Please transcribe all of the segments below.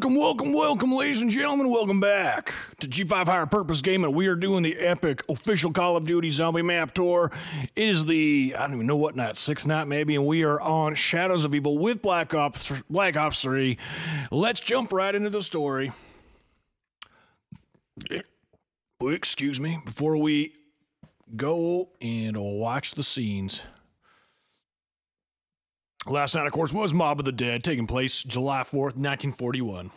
Welcome, ladies and gentlemen. Welcome back to G5 Higher Purpose Gaming. We are doing the epic official Call of Duty Zombie Map Tour. It is the, I don't even know what night, 6th night maybe, and we are on Shadows of Evil with Black Ops 3. Let's jump right into the story. Excuse me, before we go and watch the scenes. Last night, of course, was Mob of the Dead, taking place July 4th, 1941.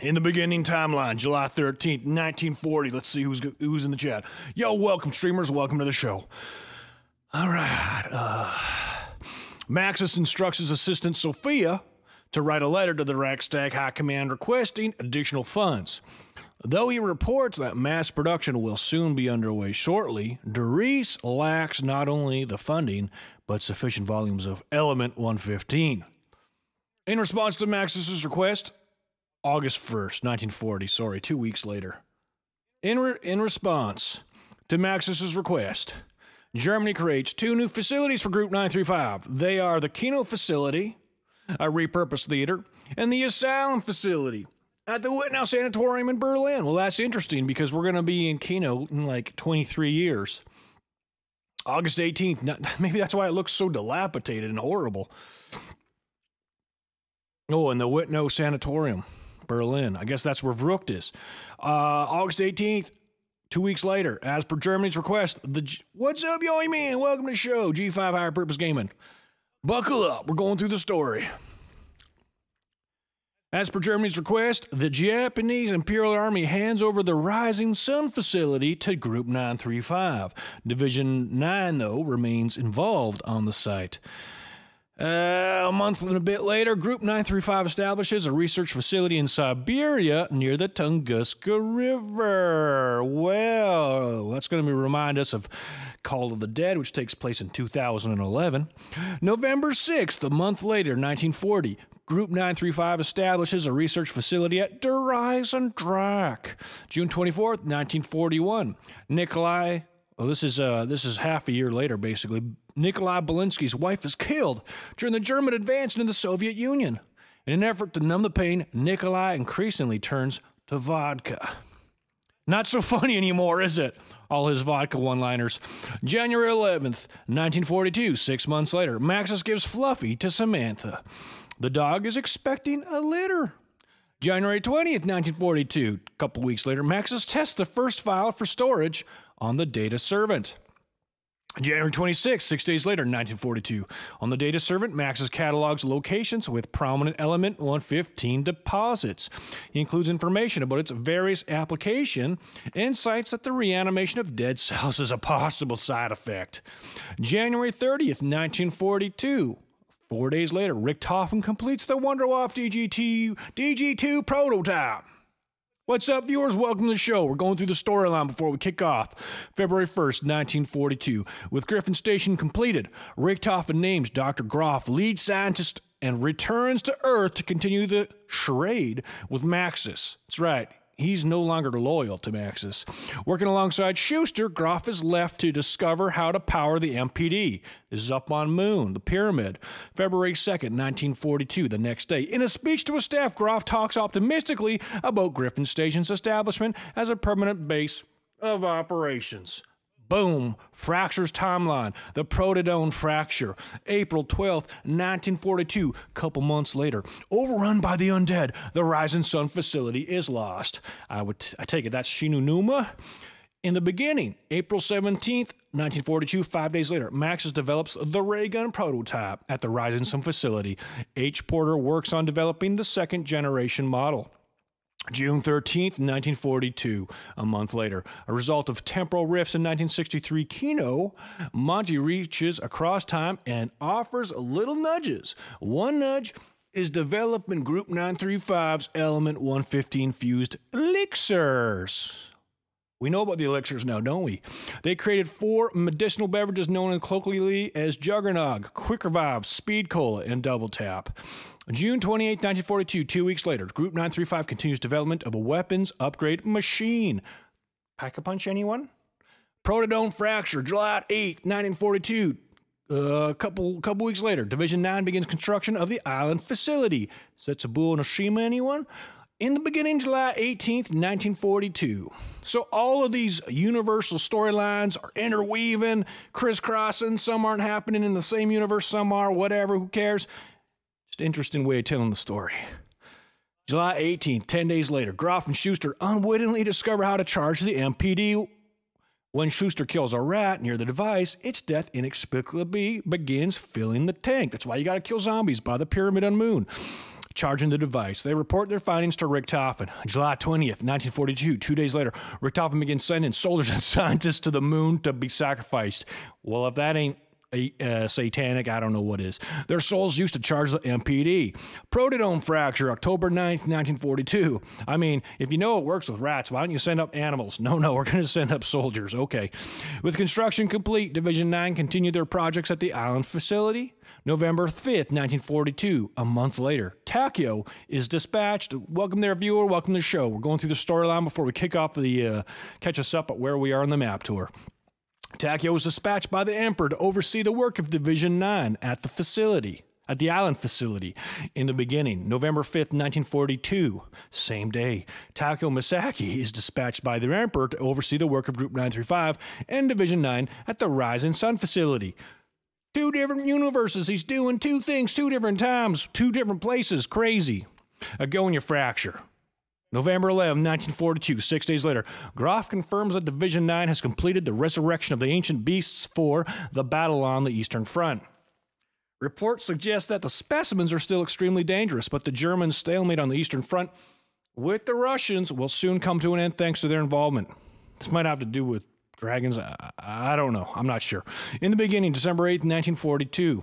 In the beginning timeline, July 13th, 1940. Let's see who's in the chat. Yo, welcome, streamers. Welcome to the show. All right. Maxis instructs his assistant, Sophia, to write a letter to the Reichstag High Command requesting additional funds. Though he reports that mass production will soon be underway shortly, Dries lacks not only the funding, but sufficient volumes of Element 115. In response to Maxis' request, August 1st, 1940, 2 weeks later. In response to Maxis' request, Germany creates 2 new facilities for Group 935. They are the Kino facility, a repurposed theater, and the Asylum facility at the Wittenau Sanatorium in Berlin. Well, that's interesting because we're going to be in Kino in like 23 years. August 18th, maybe that's why it looks so dilapidated and horrible. Oh, and the Wittenau Sanatorium, Berlin. I guess that's where Vrucht is. August 18th, 2 weeks later, as per Germany's request, what's up, yo, man? Welcome to the show, G5 Higher Purpose Gaming. Buckle up, we're going through the story. As per Germany's request, the Japanese Imperial Army hands over the Rising Sun facility to Group 935. Division 9, though, remains involved on the site. A month and a bit later, Group 935 establishes a research facility in Siberia near the Tunguska River. Well, that's going to remind us of Call of the Dead, which takes place in 2011. November 6th, a month later, 1940, Group 935 establishes a research facility at Der Eisendrache. June 24th, 1941, this is half a year later, basically. Nikolai Belinsky's wife is killed during the German advance into the Soviet Union. In an effort to numb the pain, Nikolai increasingly turns to vodka. Not so funny anymore, is it? All his vodka one-liners. January 11th, 1942, 6 months later, Maxis gives Fluffy to Samantha. The dog is expecting a litter. January 20th, 1942, a couple weeks later, Maxis tests the first file for storage on the data servant. January 26th, 6 days later, 1942, on the data servant, Maxis catalogs locations with prominent Element 115 deposits. He includes information about its various application and cites that the reanimation of dead cells is a possible side effect. January 30th, 1942, 4 days later, Richthofen completes the Wunderwaffe DG2 prototype. What's up, viewers? Welcome to the show. We're going through the storyline before we kick off. February 1st, 1942. With Griffin Station completed, Richthofen names Dr. Groff lead scientist and returns to Earth to continue the charade with Maxis. That's right. He's no longer loyal to Maxis. Working alongside Schuster, Groff is left to discover how to power the MPD. This is up on Moon, the pyramid. February 2nd, 1942, the next day. In a speech to his staff, Groff talks optimistically about Griffin Station's establishment as a permanent base of operations. Boom. Fracture's timeline. The Protodone fracture. April 12th, 1942. Couple months later. Overrun by the undead. The Rising Sun facility is lost. I take it that's Shinunuma. In the beginning, April 17th, 1942, 5 days later, Maxis develops the ray gun prototype at the Rising Sun facility. H. Porter works on developing the second generation model. June 13th, 1942, a month later. A result of temporal rifts in 1963 Kino, Monty reaches across time and offers little nudges. One nudge is developing Group 935's Element 115 fused elixirs. We know about the elixirs now, don't we? They created 4 medicinal beverages known colloquially as Juggernog, Quick Revive, Speed Cola, and Double Tap. June 28, 1942, 2 weeks later, Group 935 continues development of a weapons upgrade machine. Pack a punch, anyone? Protodome fracture, July 8, 1942. A couple weeks later, Division 9 begins construction of the island facility. Setsubo Noshima, anyone? In the beginning, July 18th, 1942. So all of these universal storylines are interweaving, crisscrossing. Some aren't happening in the same universe, some are, whatever, who cares? Just an interesting way of telling the story. July 18th, 10 days later, Groff and Schuster unwittingly discover how to charge the MPD. When Schuster kills a rat near the device, its death inexplicably begins filling the tank. That's why you got to kill zombies by the pyramid on Moon. Charging the device. They report their findings to Richtofen. July 20th, 1942, 2 days later, Richtofen begins sending soldiers and scientists to the Moon to be sacrificed. Well, if that ain't satanic, I don't know what is. Their souls used to charge the MPD. Proteome fracture, October 9th, 1942. I mean, if you know it works with rats, why don't you send up animals? No, we're going to send up soldiers. Okay. With construction complete, Division 9 continued their projects at the island facility. November 5th, 1942, a month later, Takeo is dispatched. Welcome there, viewer. Welcome to the show. We're going through the storyline before we kick off the catch us up at where we are on the map tour. Takeo was dispatched by the Emperor to oversee the work of Division 9 at the island facility. In the beginning, November 5th, 1942, same day, Takeo Misaki is dispatched by the Emperor to oversee the work of Group 935 and Division 9 at the Rising Sun facility. 2 different universes. He's doing 2 things, 2 different times, 2 different places. Crazy. Agonia fracture. November 11, 1942, 6 days later, Groff confirms that Division 9 has completed the resurrection of the ancient beasts for the battle on the Eastern Front. Reports suggest that the specimens are still extremely dangerous, but the Germans' stalemate on the Eastern Front with the Russians will soon come to an end thanks to their involvement. This might have to do with dragons. I don't know. I'm not sure. In the beginning, December 8, 1942.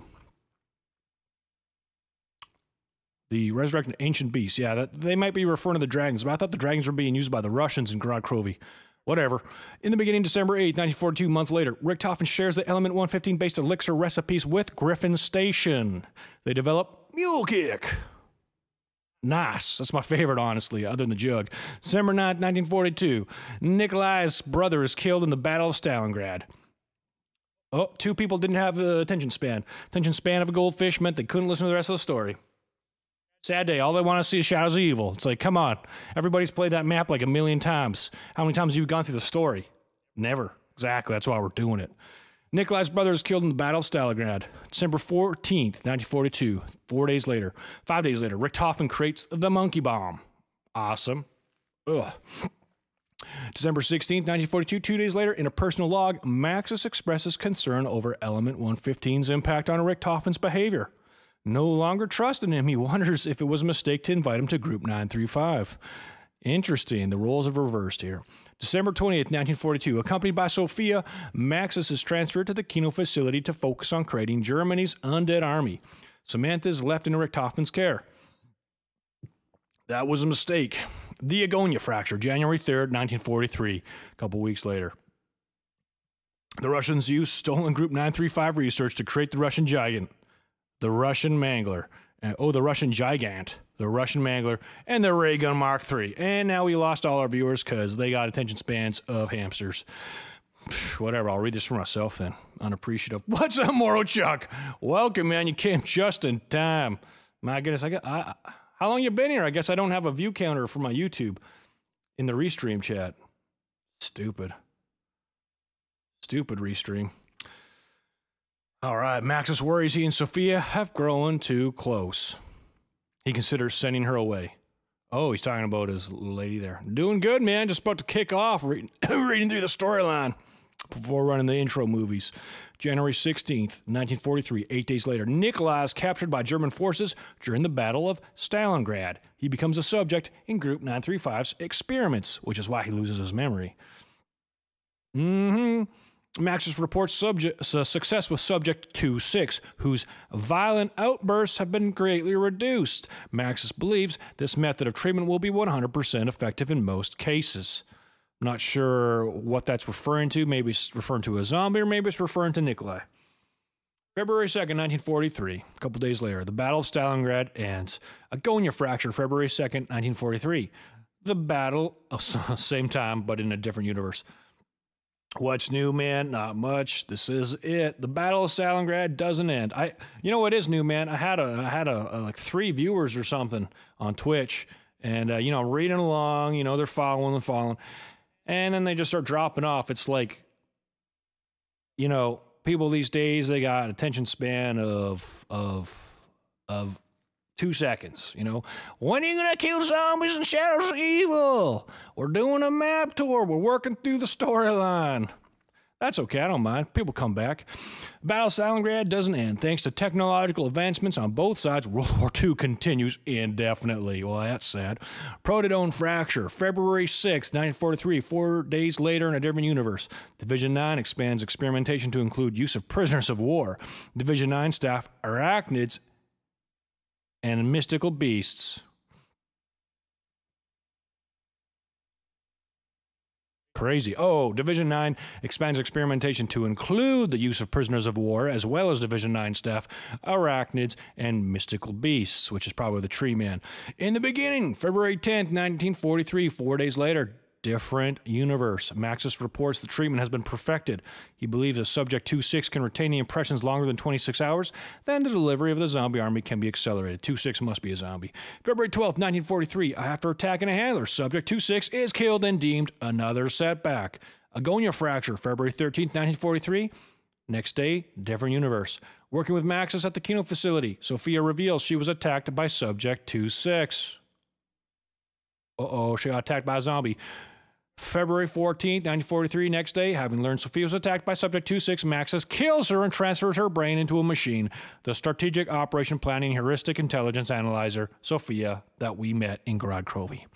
The resurrected ancient beasts. Yeah, they might be referring to the dragons, but I thought the dragons were being used by the Russians in Grodkrovi. Whatever. In the beginning, December 8, 1942, a month later, Richtofen shares the Element 115-based elixir recipes with Griffin Station. They develop Mule Kick. Nice. That's my favorite, honestly, other than the jug. December 9, 1942, Nikolai's brother is killed in the Battle of Stalingrad. Oh, 2 people didn't have the attention span. Attention span of a goldfish meant they couldn't listen to the rest of the story. Sad day. All they want to see is Shadows of Evil. It's like, come on. Everybody's played that map like a million times. How many times have you gone through the story? Never. Exactly. That's why we're doing it. Nikolai's brother is killed in the Battle of Stalingrad. December 14th, 1942. 5 days later, Richtofen creates the Monkey Bomb. Awesome. Ugh. December 16th, 1942, 2 days later, in a personal log, Maxis expresses concern over Element 115's impact on Richtofen's behavior. No longer trusting him, he wonders if it was a mistake to invite him to Group 935. Interesting, the roles have reversed here. December 20th, 1942, accompanied by Sophia, Maxis is transferred to the Kino facility to focus on creating Germany's undead army. Samantha is left in Richtofen's care. That was a mistake. The Agonia fracture, January 3rd, 1943, a couple weeks later. The Russians used stolen Group 935 research to create the Russian Gigant. The Russian Mangler, the Russian Gigant, the Russian Mangler, and the Ray Gun Mark III. And now we lost all our viewers because they got attention spans of hamsters. Whatever, I'll read this for myself then. Unappreciative. What's up, Moro Chuck? Welcome, man. You came just in time. My goodness, how long you been here? I guess I don't have a view counter for my YouTube in the Restream chat. Stupid Restream. All right, Maxis worries he and Sophia have grown too close. He considers sending her away. Oh, he's talking about his lady there. Doing good, man. Just about to kick off, reading through the storyline before running the intro movies. January 16th, 1943, 8 days later, Nikolai is captured by German forces during the Battle of Stalingrad. He becomes a subject in Group 935's experiments, which is why he loses his memory. Maxis reports success with Subject 2-6, whose violent outbursts have been greatly reduced. Maxis believes this method of treatment will be 100% effective in most cases. I'm not sure what that's referring to. Maybe it's referring to a zombie, or maybe it's referring to Nikolai. February 2nd, 1943, a couple days later, the Battle of Stalingrad ends. Agonia fracture, February 2nd, 1943. The battle, same time, but in a different universe. What's new, man? Not much. This is it. The Battle of Stalingrad doesn't end. You know what is new, man? I had like 3 viewers or something on Twitch, and you know, reading along. You know, they're following, and then they just start dropping off. It's like, you know, people these days, they got attention span of 2 seconds. You know, when are you gonna kill zombies and Shadows of Evil? We're doing a map tour. We're working through the storyline. That's okay, I don't mind. People come back. Battle of Stalingrad doesn't end. Thanks to technological advancements on both sides, World War II continues indefinitely. Well, that's sad. Protodyne Fracture, February 6, 1943, 4 days later in a different universe. Division 9 expands experimentation to include use of prisoners of war. Division 9 staff arachnids and mystical beasts. Crazy. Oh, Division 9 expands experimentation to include the use of prisoners of war, as well as Division 9 staff, arachnids, and mystical beasts, which is probably the Tree Man. In the beginning, February 10th, 1943, 4 days later, different universe. Maxis reports the treatment has been perfected. He believes that Subject 2-6 can retain the impressions longer than 26 hours. Then the delivery of the zombie army can be accelerated. 2-6 must be a zombie. February 12th, 1943. After attacking a handler, Subject 2-6 is killed and deemed another setback. Agonia Fracture, February 13th, 1943. Next day, different universe. Working with Maxis at the Kino facility, Sophia reveals she was attacked by Subject 2-6. Uh-oh, she got attacked by a zombie. February 14th, 1943, next day, having learned Sophia was attacked by Subject 2-6, Maxis kills her and transfers her brain into a machine, the Strategic Operation Planning Heuristic Intelligence Analyzer, Sophia, that we met in Grodkrovi.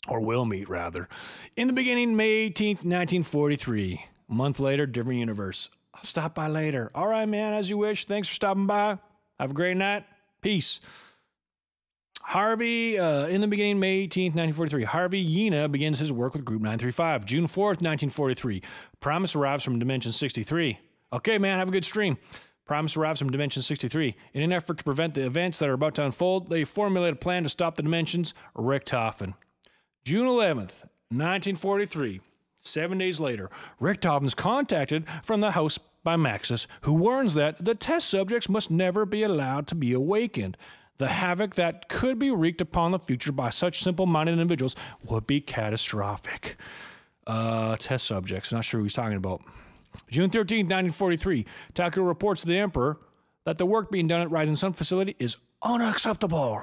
Or will meet, rather. In the beginning, May 18th, 1943. A month later, different universe. I'll stop by later. All right, man, as you wish. Thanks for stopping by. Have a great night. Peace. Harvey, in the beginning, May 18th, 1943, Harvey Yena begins his work with Group 935. June 4th, 1943, Promise arrives from Dimension 63. Okay, man, have a good stream. Promise arrives from Dimension 63. In an effort to prevent the events that are about to unfold, they formulate a plan to stop the dimensions. Richthofen. June 11th, 1943, 7 days later, Richthofen's contacted from the house by Maxis, who warns that the test subjects must never be allowed to be awakened. The havoc that could be wreaked upon the future by such simple-minded individuals would be catastrophic. Test subjects, not sure who he's talking about. June 13, 1943, Takeo reports to the Emperor that the work being done at Rising Sun facility is unacceptable.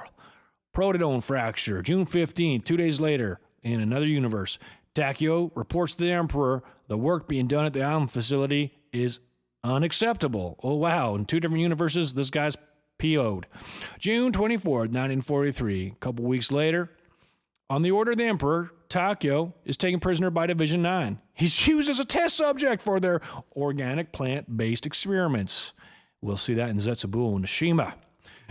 Protodyne Fracture, June 15, 2 days later, in another universe, Takeo reports to the Emperor the work being done at the island facility is unacceptable. Oh, wow. In 2 different universes, this guy's PO'd. June 24th, 1943, a couple weeks later, on the order of the Emperor, Takeo is taken prisoner by Division 9. He's used as a test subject for their organic plant-based experiments. We'll see that in Zetsubuo and Nishima.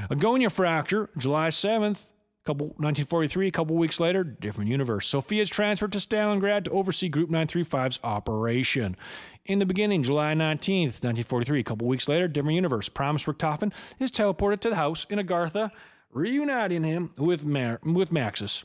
Agonia Fracture, July 7th, 1943, a couple weeks later, different universe. Sophia is transferred to Stalingrad to oversee Group 935's operation. In the beginning, July 19th, 1943, a couple weeks later, different universe. Promise Richthofen is teleported to the house in Agartha, reuniting him with Maxis.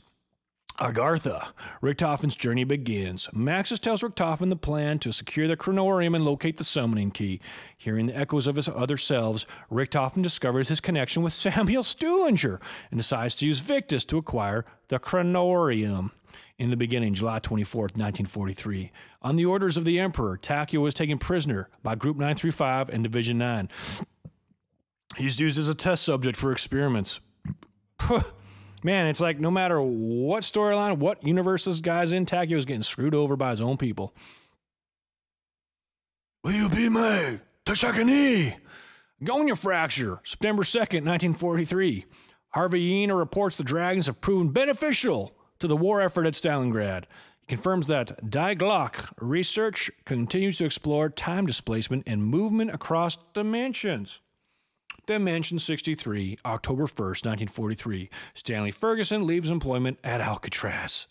Agartha. Richthofen's journey begins. Maxis tells Richthofen the plan to secure the Chronorium and locate the summoning key. Hearing the echoes of his other selves, Richthofen discovers his connection with Samuel Stuhlinger and decides to use Victus to acquire the Chronorium. In the beginning, July 24th, 1943. On the orders of the Emperor, Takeo was taken prisoner by Group 935 and Division 9. He's used as a test subject for experiments. Man, it's like no matter what storyline, what universe this guy's in, Takeo's getting screwed over by his own people. Will you be my Tashakani? Agonia Fracture, September 2nd, 1943. Harvey Yena reports the dragons have proven beneficial to the war effort at Stalingrad. He confirms that Die Glock research continues to explore time displacement and movement across dimensions. Dimension 63, October 1st, 1943. Stanley Ferguson leaves employment at Alcatraz.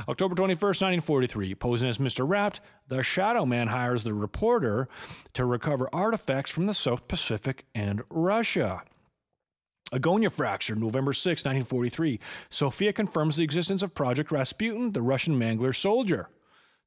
October 21st, 1943. Posing as Mr. Rapt, the Shadow Man hires the reporter to recover artifacts from the South Pacific and Russia. Agonia Fracture, November 6, 1943. Sophia confirms the existence of Project Rasputin, the Russian Mangler soldier.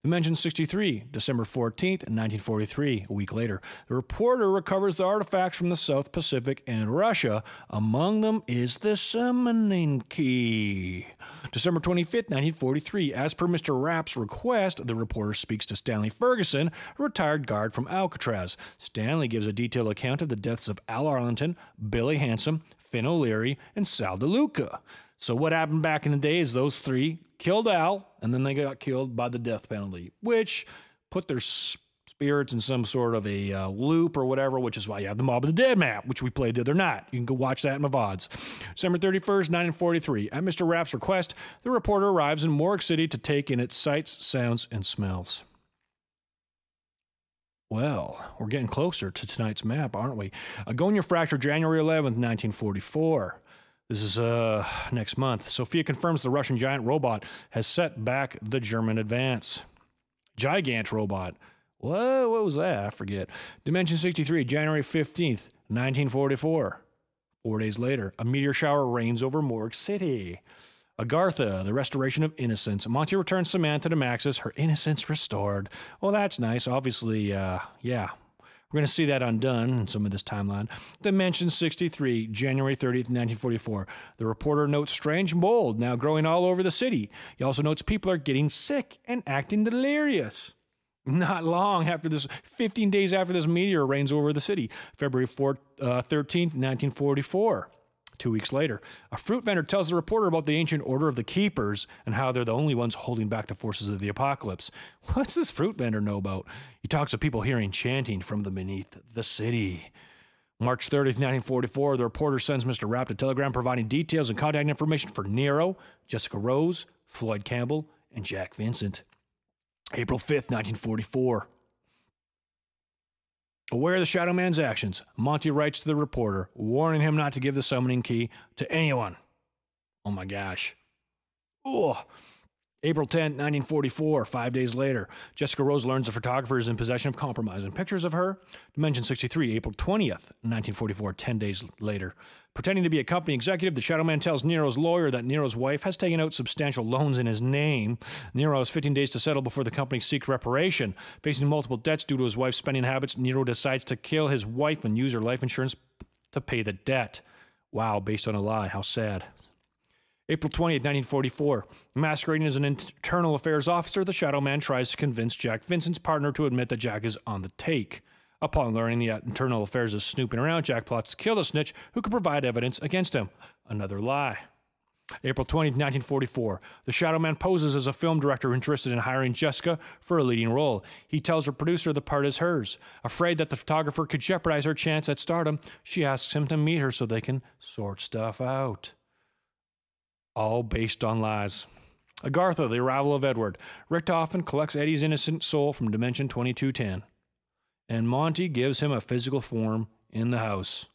Dimension 63, December 14th, 1943, a week later. The reporter recovers the artifacts from the South Pacific and Russia. Among them is the summoning key. December 25th, 1943, as per Mr. Rapp's request, the reporter speaks to Stanley Ferguson, a retired guard from Alcatraz. Stanley gives a detailed account of the deaths of Al Arlington, Billy Handsome, Finn O'Leary, and Sal DeLuca. So what happened back in the day is those three killed Al, and then they got killed by the death penalty, which put their spirits in some sort of a loop or whatever, which is why you have the Mob of the Dead map, which we played the other night. You can go watch that in my VODs. December 31st, 1943. At Mr. Rapp's request, the reporter arrives in Morgue City to take in its sights, sounds, and smells. Well, we're getting closer to tonight's map, aren't we? Agonia Fracture, January 11th, 1944. This is next month. Sophia confirms the Russian giant robot has set back the German advance. Gigant robot. Whoa, what was that? I forget. Dimension 63, January 15th, 1944. 4 days later, a meteor shower rains over Morgue City. Agartha, the restoration of innocence. Monty returns Samantha to Maxis, her innocence restored. Well, that's nice. Obviously, yeah. We're going to see that undone in some of this timeline. Dimension 63, January 30th, 1944. The reporter notes strange mold now growing all over the city. He also notes people are getting sick and acting delirious. Not long after this, 15 days after this meteor rains over the city, February 13th, 1944. 2 weeks later, a fruit vendor tells the reporter about the ancient Order of the Keepers and how they're the only ones holding back the forces of the apocalypse. What's this fruit vendor know about? He talks of people hearing chanting from the beneath the city. March 30th, 1944, the reporter sends Mr. Rapp a telegram providing details and contact information for Nero, Jessica Rose, Floyd Campbell, and Jack Vincent. April 5th, 1944. Aware of the Shadow Man's actions, Monty writes to the reporter, warning him not to give the summoning key to anyone. Oh my gosh. Ugh. April 10th, 1944, 5 days later, Jessica Rose learns the photographer is in possession of compromising pictures of her. Dimension 63, April 20th, 1944, 10 days later. Pretending to be a company executive, the Shadow Man tells Nero's lawyer that Nero's wife has taken out substantial loans in his name. Nero has 15 days to settle before the company seeks reparation. Facing multiple debts due to his wife's spending habits, Nero decides to kill his wife and use her life insurance to pay the debt. Wow, based on a lie. How sad. April 20th, 1944. Masquerading as an internal affairs officer, the Shadow Man tries to convince Jack Vincent's partner to admit that Jack is on the take. Upon learning the internal affairs is snooping around, Jack plots to kill the snitch who could provide evidence against him. Another lie. April 20th, 1944. The Shadow Man poses as a film director interested in hiring Jessica for a leading role. He tells her producer the part is hers. Afraid that the photographer could jeopardize her chance at stardom, she asks him to meet her so they can sort stuff out. All based on lies. Agartha, the arrival of Edward. Richtofen collects Eddie's innocent soul from Dimension 2210. And Monty gives him a physical form in the house.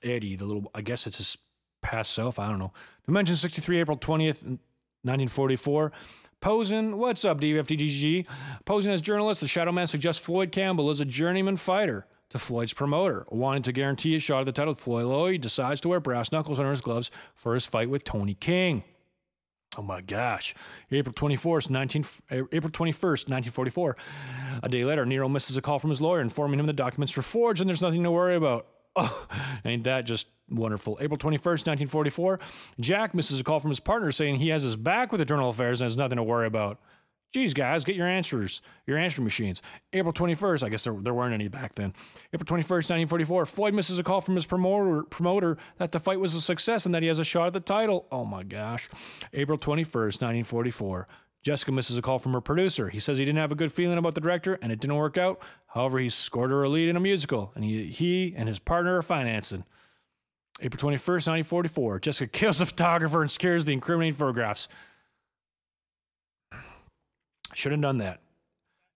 Eddie, the little, I guess it's his past self, I don't know. Dimension 63, April 20th, 1944. Posing, what's up, DFTGG? Posing as journalist, the Shadow Man suggests Floyd Campbell is a journeyman fighter to Floyd's promoter. Wanting to guarantee a shot at the title, Floyd decides to wear brass knuckles on his gloves for his fight with Tony King. Oh my gosh. April 21st, 1944. A day later, Nero misses a call from his lawyer informing him the documents were forged and there's nothing to worry about. Oh, ain't that just wonderful. April 21st, 1944. Jack misses a call from his partner saying he has his back with Eternal Affairs and has nothing to worry about. Geez, guys, get your answer machines. April 21st, I guess there weren't any back then. April 21st, 1944, Floyd misses a call from his promoter that the fight was a success and that he has a shot at the title. Oh my gosh. April 21st, 1944, Jessica misses a call from her producer. He says he didn't have a good feeling about the director and it didn't work out. However, he scored her a lead in a musical and he and his partner are financing. April 21st, 1944, Jessica kills the photographer and secures the incriminating photographs. Should have done that.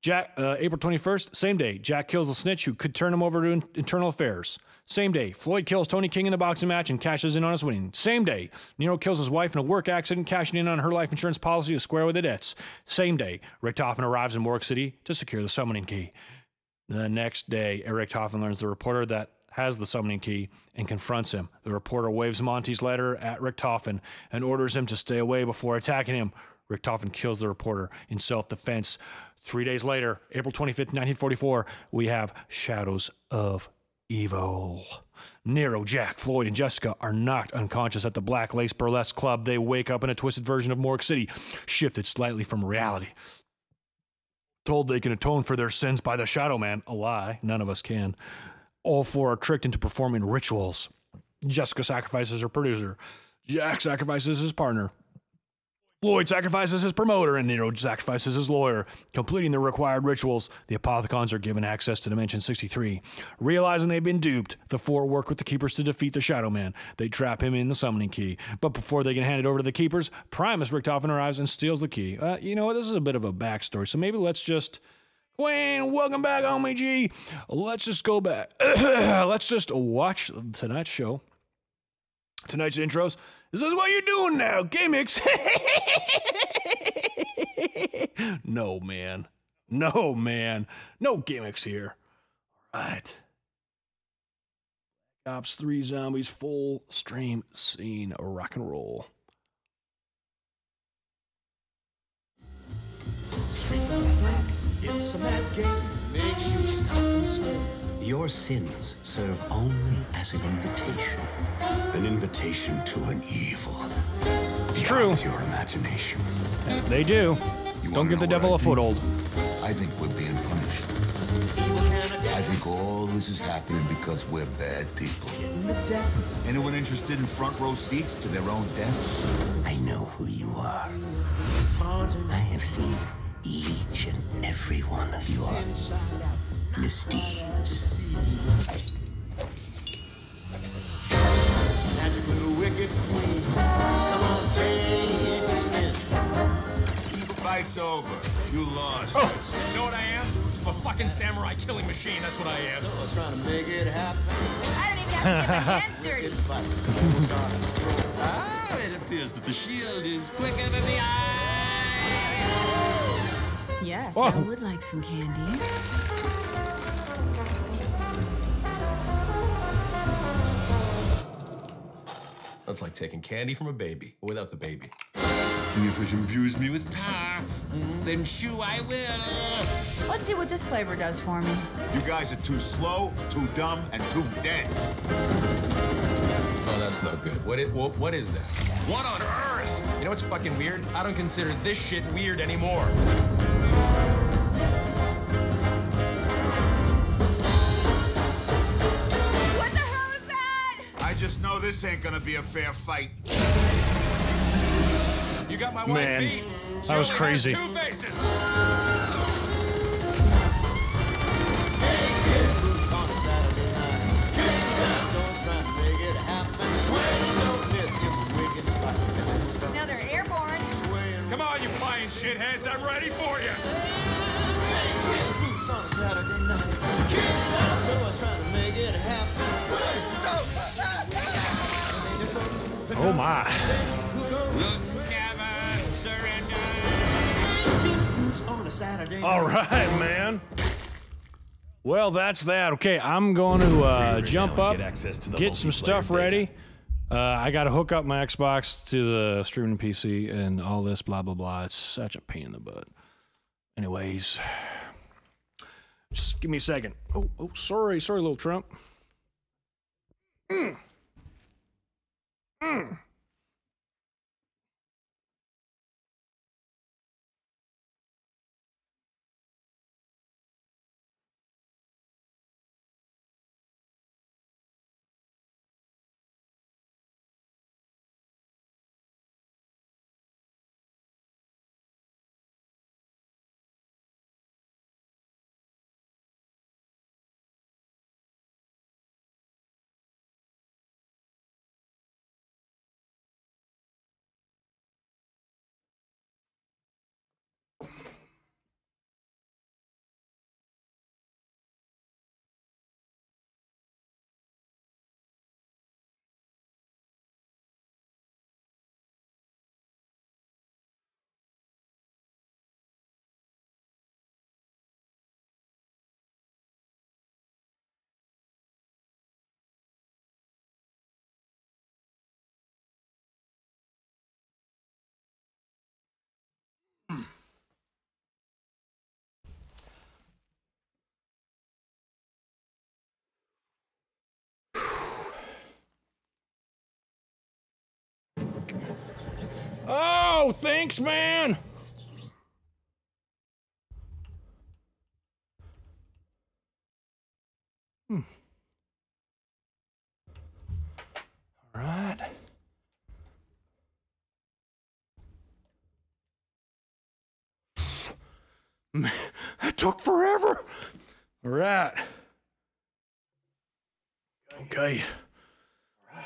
April 21st, same day, Jack kills the snitch who could turn him over to Internal Affairs. Same day, Floyd kills Tony King in the boxing match and cashes in on his winning. Same day, Nero kills his wife in a work accident, cashing in on her life insurance policy to square with the debts. Same day, Richtofen arrives in Morgue City to secure the summoning key. The next day, Richtofen learns the reporter that has the summoning key and confronts him. The reporter waves Monty's letter at Richtofen and orders him to stay away before attacking him. Richtofen kills the reporter in self-defense. 3 days later, April 25th, 1944, we have Shadows of Evil. Nero, Jack, Floyd, and Jessica are knocked unconscious at the Black Lace Burlesque Club. They wake up in a twisted version of Morgue City, shifted slightly from reality. Told they can atone for their sins by the Shadow Man. A lie. None of us can. All four are tricked into performing rituals. Jessica sacrifices her producer. Jack sacrifices his partner. Floyd sacrifices his promoter, and Nero sacrifices his lawyer. Completing the required rituals, the Apothecons are given access to Dimension 63. Realizing they've been duped, the four work with the Keepers to defeat the Shadow Man. They trap him in the summoning key. But before they can hand it over to the Keepers, Primus Richtofen arrives and steals the key. You know what? This is a bit of a backstory, so maybe let's just... Wayne, welcome back, homie G. Let's just go back. Let's just watch tonight's show. Tonight's intros. This is what you're doing now, gimmicks. No, man. No, man. No gimmicks here. All right. Black Ops 3 Zombies full stream scene. Rock and roll. Streets are flat. It's a mad game. Makes you stop and sweat. Your sins serve only as an invitation. An invitation to an evil. It's true. Your imagination. They do. Don't give the devil a foothold. I think we're being punished. I think all this is happening because we're bad people. Anyone interested in front row seats to their own death? I know who you are. I have seen each and every one of your misdeeds. Magic little wicked queen. Come on, take a spin. Fight's over. You lost. Oh, you know what I am? I'm a fucking samurai killing machine. That's what I am. I was trying to make it happen. I don't even have to get my hands dirty. Good fight. Ah, it appears that the shield is quicker than the eye. Yes, Whoa. I would like some candy. That's like taking candy from a baby without the baby. If it imbues me with power, then shoo I will. Let's see what this flavor does for me. You guys are too slow, too dumb, and too dead. Oh, that's no good. What is that? What on earth? You know what's fucking weird? I don't consider this shit weird anymore. What the hell is that? I just know this ain't gonna be a fair fight. You got my Man, wife beat. She that was only crazy. has 2 faces. Boots on a Saturday night. Don't try to make it happen. Don't miss your wicked fight. Now they're airborne. Come on, you flying shitheads. I'm ready for you. Boots on a Saturday night. I was trying to make it happen. Oh, my. Look, never surrender. Boots on a Saturday night. All right, man. Well, that's that. Okay, I'm going to jump up, get some stuff ready. I got to hook up my Xbox to the streaming PC and all this blah, blah, blah. It's such a pain in the butt. Anyways, just give me a second. Oh, sorry, little Trump. Oh, thanks, man. All right. Man, that took forever. All right. Okay.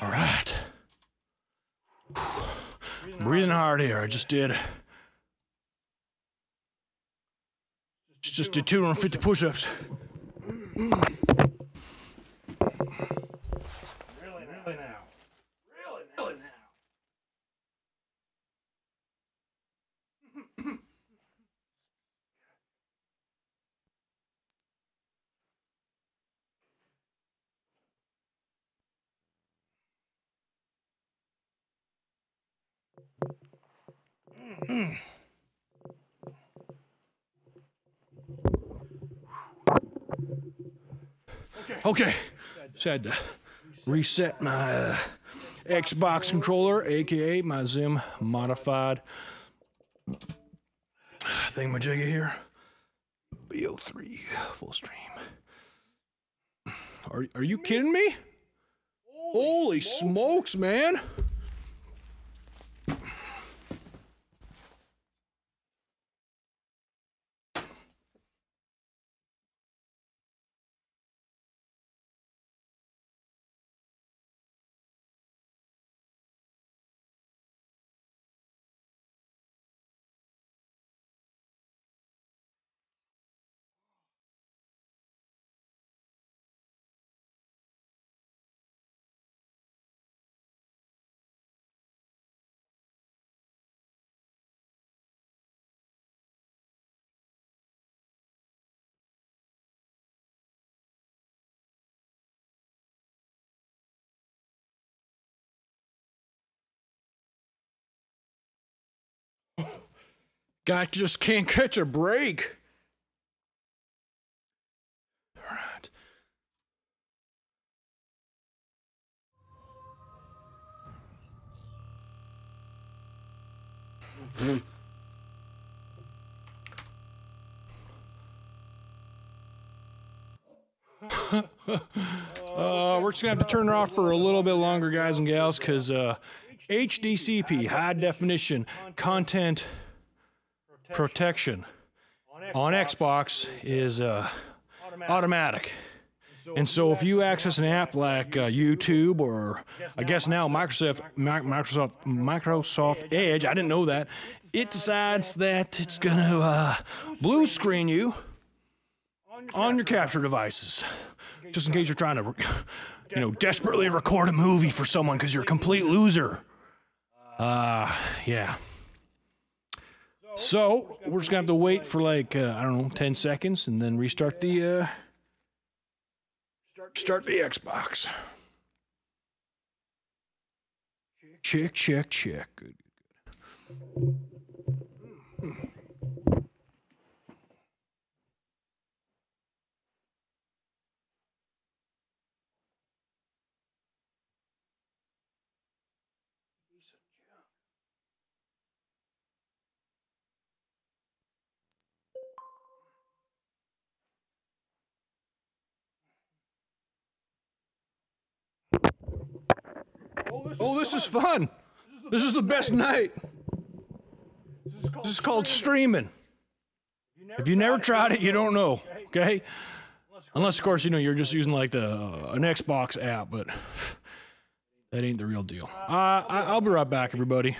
All right. Breathing hard here. I just did. Just did 250 push-ups. Really now. Really now. Okay, just had to reset my Xbox controller, aka my Zim modified thingamajigga here. BO3 full stream. Are you kidding me? Holy smokes, man! Guy just can't catch a break. All right. We're just gonna have to turn it off for a little bit longer, guys and gals, because HDCP, high definition content protection on Xbox is automatic. And so if you access an app like YouTube or I guess now Microsoft Edge, I didn't know that, it decides that it's gonna blue screen you on your capture devices, just in case you're trying to, desperately record a movie for someone because you're a complete loser. Yeah. So we're just gonna have to wait for like 10 seconds and then restart the Xbox. Check. Good. Oh, this is fun. This is the best night. This is called streaming. If you never tried it, you don't know, okay? Unless, of course, you're just using like an Xbox app, but that ain't the real deal. I'll be right back, everybody.